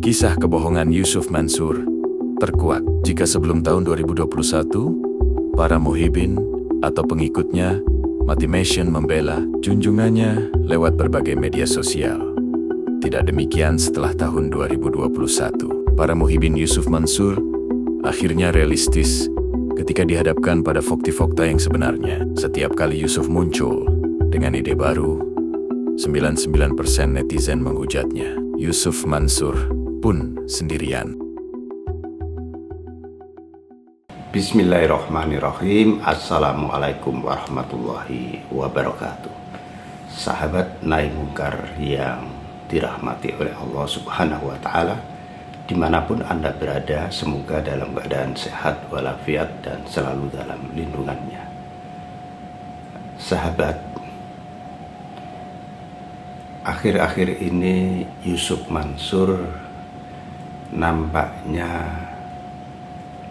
Kisah kebohongan Yusuf Mansur terkuak jika sebelum tahun 2021, para muhibin atau pengikutnya mati-mission membela junjungannya lewat berbagai media sosial. Tidak demikian setelah tahun 2021. Para muhibin Yusuf Mansur akhirnya realistis ketika dihadapkan pada fakta-fakta yang sebenarnya. Setiap kali Yusuf muncul dengan ide baru, 99% netizen menghujatnya. Yusuf Mansur pun sendirian. Bismillahirrahmanirrahim. Assalamualaikum warahmatullahi wabarakatuh. Sahabat Nahi Mungkar yang dirahmati oleh Allah Subhanahu wa Ta'ala, dimanapun Anda berada, semoga dalam keadaan sehat walafiat dan selalu dalam lindungannya. Sahabat, akhir-akhir ini Yusuf Mansur nampaknya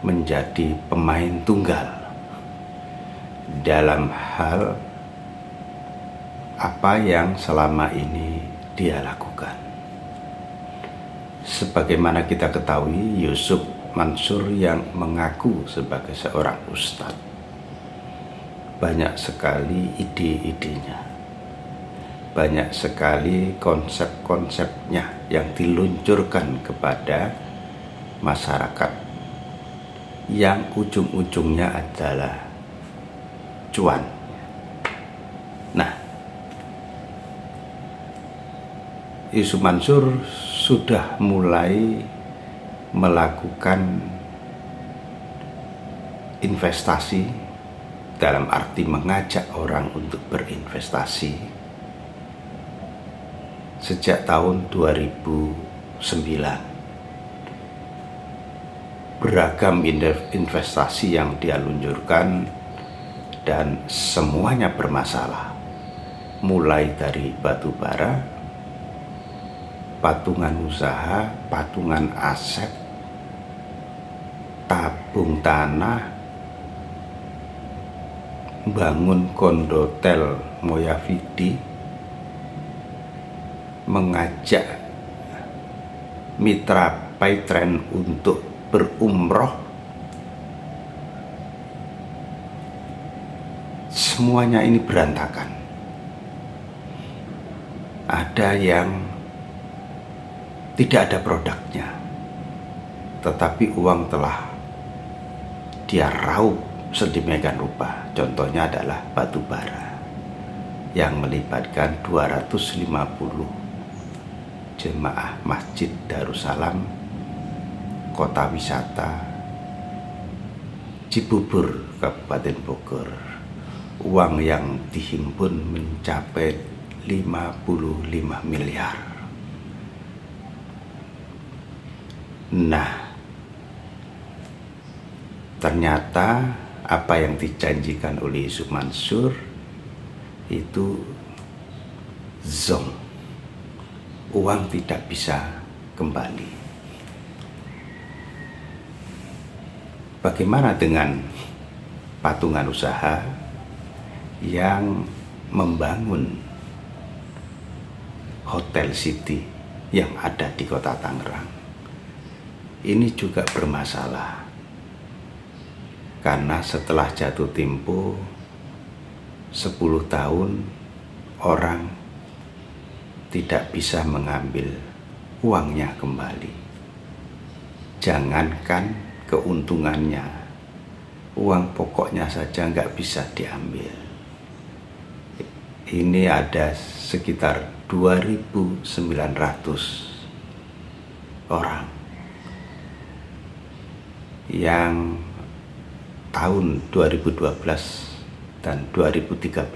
menjadi pemain tunggal dalam hal apa yang selama ini dia lakukan. Sebagaimana kita ketahui, Yusuf Mansur yang mengaku sebagai seorang ustadz, banyak sekali ide-idenya, banyak sekali konsep-konsepnya yang diluncurkan kepada masyarakat yang ujung-ujungnya adalah cuan. Nah, Yusuf Mansur sudah mulai melakukan investasi, dalam arti mengajak orang untuk berinvestasi sejak tahun 2009. Beragam investasi yang dia luncurkan dan semuanya bermasalah, mulai dari batu bara, patungan usaha, patungan aset, tabung tanah, bangun kondotel Moyavidi, mengajak mitra Paitren untuk berumroh. Semuanya ini berantakan. Ada yang tidak ada produknya, tetapi uang telah dia raup sedemikian rupa. Contohnya adalah batu bara yang melibatkan 250 jemaah Masjid Darussalam Kota Wisata Cibubur, Kabupaten Bogor. Uang yang dihimpun mencapai 55 miliar. Nah, ternyata apa yang dijanjikan oleh Yusuf Mansur itu zong. Uang tidak bisa kembali. Bagaimana dengan patungan usaha yang membangun Hotel City yang ada di Kota Tangerang? Ini juga bermasalah, karena setelah jatuh tempo 10 tahun orang tidak bisa mengambil uangnya kembali. Jangankan keuntungannya, uang pokoknya saja nggak bisa diambil. Ini ada sekitar 2.900 orang yang tahun 2012 dan 2013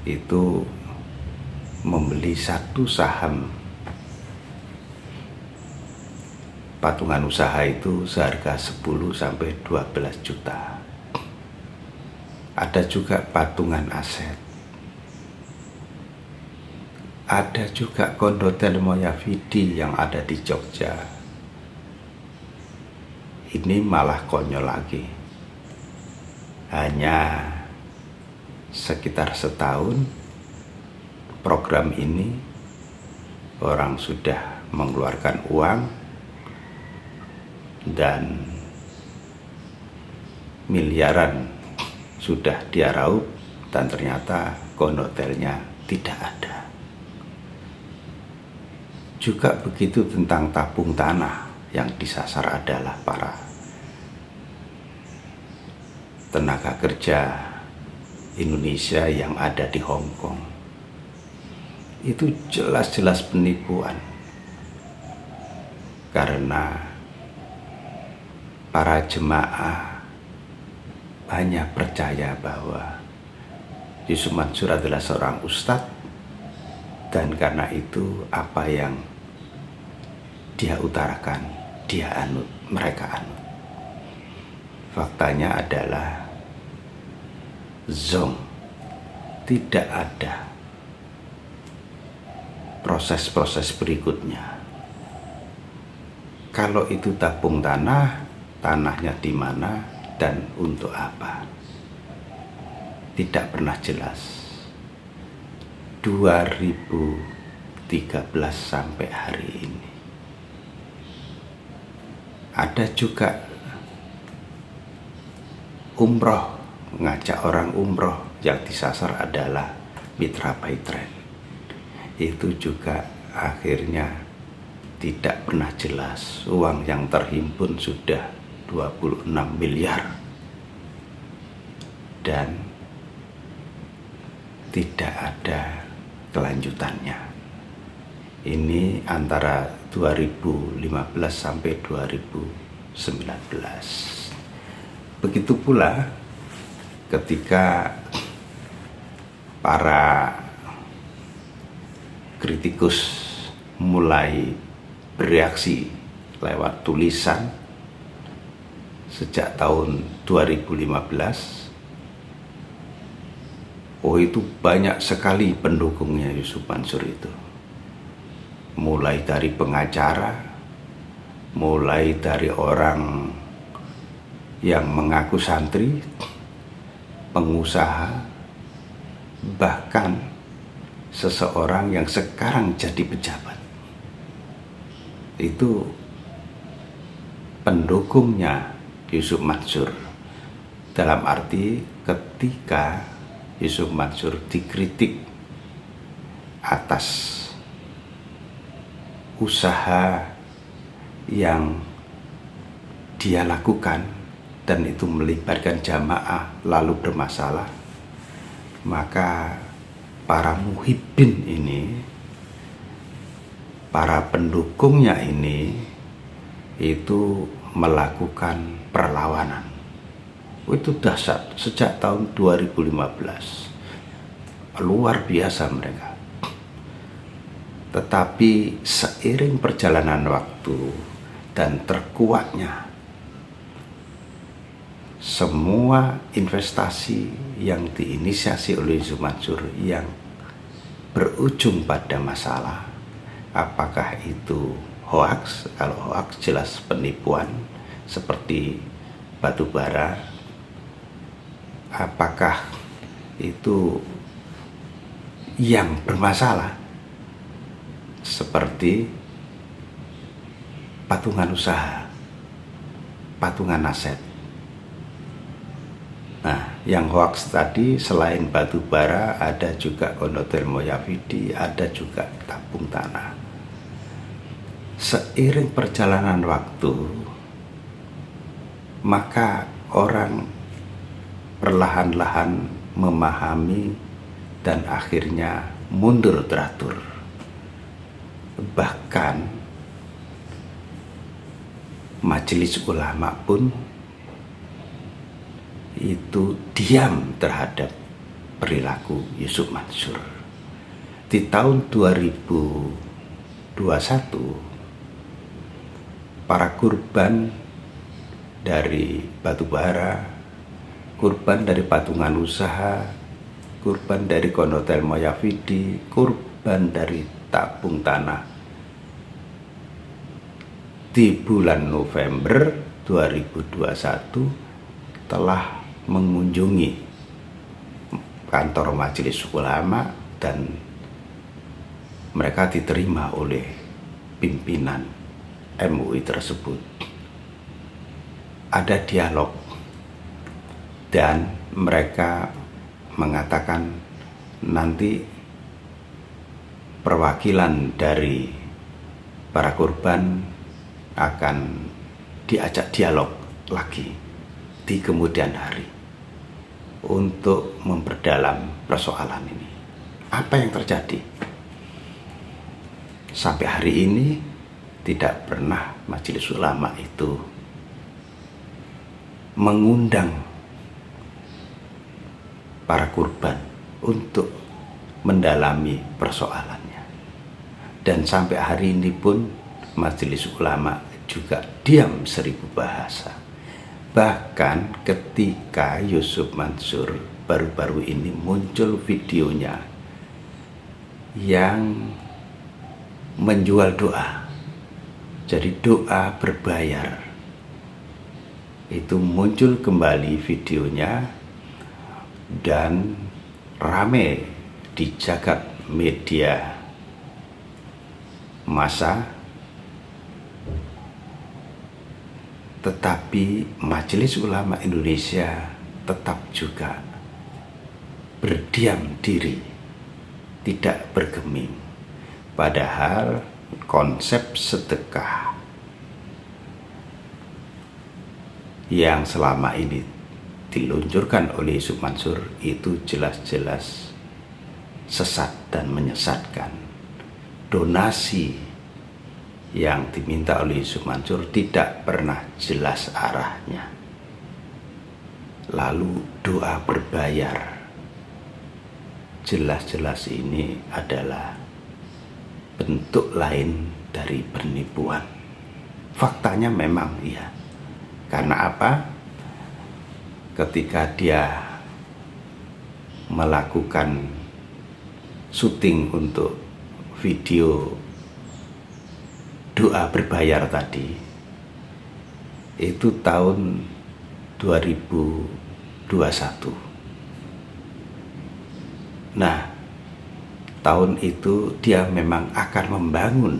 itu membeli satu saham patungan usaha itu seharga 10 sampai 12 juta. Ada juga patungan aset. Ada juga kondotel Moyavidi yang ada di Jogja. Ini malah konyol lagi. Hanya sekitar setahun program ini orang sudah mengeluarkan uang dan miliaran sudah dia raup dan ternyata kondotelnya tidak ada. Juga begitu tentang tabung tanah, yang disasar adalah para tenaga kerja Indonesia yang ada di Hong Kong. Itu jelas-jelas penipuan, karena para jemaah hanya percaya bahwa Yusuf Mansur adalah seorang ustadz, dan karena itu apa yang dia utarakan, dia anut, mereka anut. Faktanya adalah zong, tidak ada proses-proses berikutnya. Kalau itu tabung tanah, tanahnya di mana dan untuk apa? Tidak pernah jelas. 2013 sampai hari ini. Ada juga umroh, ngajak orang umroh, yang disasar adalah mitra Baitren. Itu juga akhirnya tidak pernah jelas. Uang yang terhimpun sudah 26 miliar dan tidak ada kelanjutannya. Ini antara 2015 sampai 2019. Begitu pula ketika para kritikus mulai bereaksi lewat tulisan sejak tahun 2015. Oh, itu banyak sekali pendukungnya Yusuf Mansur itu. Mulai dari pengacara, mulai dari orang yang mengaku santri, pengusaha, bahkan seseorang yang sekarang jadi pejabat. Itu pendukungnya Yusuf Mansur. Dalam arti ketika Yusuf Mansur dikritik atas usaha yang dia lakukan dan itu melibatkan jamaah lalu bermasalah, maka para muhibbin ini, para pendukungnya ini itu melakukan perlawanan. Itu dahsyat sejak tahun 2015. Luar biasa mereka. Tetapi seiring perjalanan waktu dan terkuatnya semua investasi yang diinisiasi oleh Yusuf Mansur yang berujung pada masalah, apakah itu hoaks? Kalau hoaks jelas penipuan seperti batu bara. Apakah itu yang bermasalah seperti patungan usaha, patungan aset? Nah, yang hoaks tadi selain batu bara ada juga kondotel Moyavidi, ada juga tabung tanah. Seiring perjalanan waktu, maka orang perlahan-lahan memahami dan akhirnya mundur teratur. Bahkan majelis ulama pun itu diam terhadap perilaku Yusuf Mansur. Di tahun 2021, para kurban dari batu bara, kurban dari patungan usaha, kurban dari kondotel Moyavidi, kurban dari tabung tanah, di bulan November 2021 telah mengunjungi kantor majelis ulama dan mereka diterima oleh pimpinan MUI tersebut ada dialog, dan mereka mengatakan nanti perwakilan dari para korban akan diajak dialog lagi di kemudian hari untuk memperdalam persoalan ini. Apa yang terjadi? Sampai hari ini tidak pernah Majelis Ulama itu mengundang para korban untuk mendalami persoalannya. Dan sampai hari ini pun Majelis Ulama juga diam seribu bahasa. Bahkan ketika Yusuf Mansur baru-baru ini muncul videonya yang menjual doa, jadi doa berbayar, itu muncul kembali videonya dan rame di jagat media massa. Tetapi Majelis Ulama Indonesia tetap juga berdiam diri, tidak bergeming. Padahal konsep sedekah yang selama ini diluncurkan oleh Yusuf Mansur itu jelas-jelas sesat dan menyesatkan. Donasi yang diminta oleh Yusuf Mansur tidak pernah jelas arahnya. Lalu doa berbayar, jelas-jelas ini adalah bentuk lain dari penipuan. Faktanya memang iya. Karena apa? Ketika dia melakukan syuting untuk video doa berbayar tadi, itu tahun 2021. Nah, tahun itu dia memang akan membangun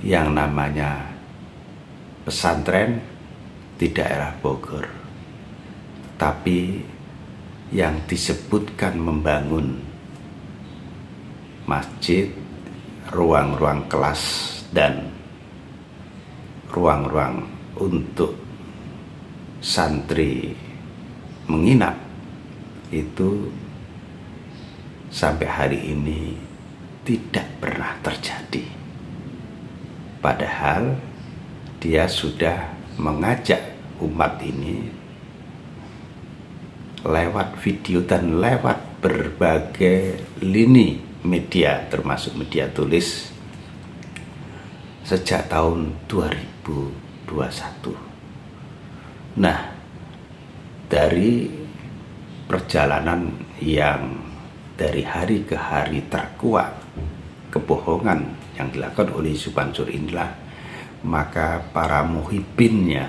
yang namanya pesantren di daerah Bogor. Tapi yang disebutkan membangun masjid, ruang-ruang kelas, dan ruang-ruang untuk santri menginap, itu sampai hari ini tidak pernah terjadi. Padahal dia sudah mengajak umat ini lewat video dan lewat berbagai lini media, termasuk media tulis, sejak tahun 2021. Nah, dari perjalanan yang dari hari ke hari terkuak kebohongan yang dilakukan oleh Yusuf Mansur inilah, maka para muhibinnya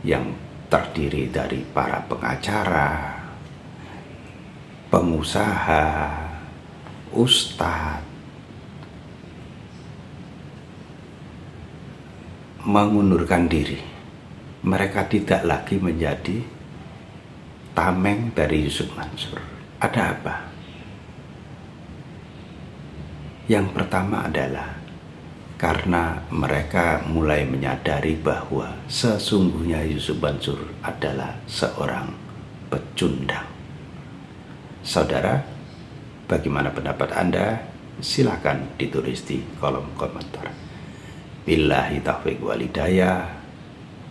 yang terdiri dari para pengacara, pengusaha, ustadz, mengundurkan diri. Mereka tidak lagi menjadi tameng dari Yusuf Mansur. Ada apa? Yang pertama adalah karena mereka mulai menyadari bahwa sesungguhnya Yusuf Mansur adalah seorang pecundang. Saudara, bagaimana pendapat Anda? Silakan ditulis di kolom komentar. Billahi taufiq wal hidayah,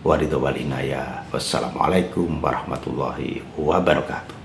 waridho wal inayah. Wassalamualaikum warahmatullahi wabarakatuh.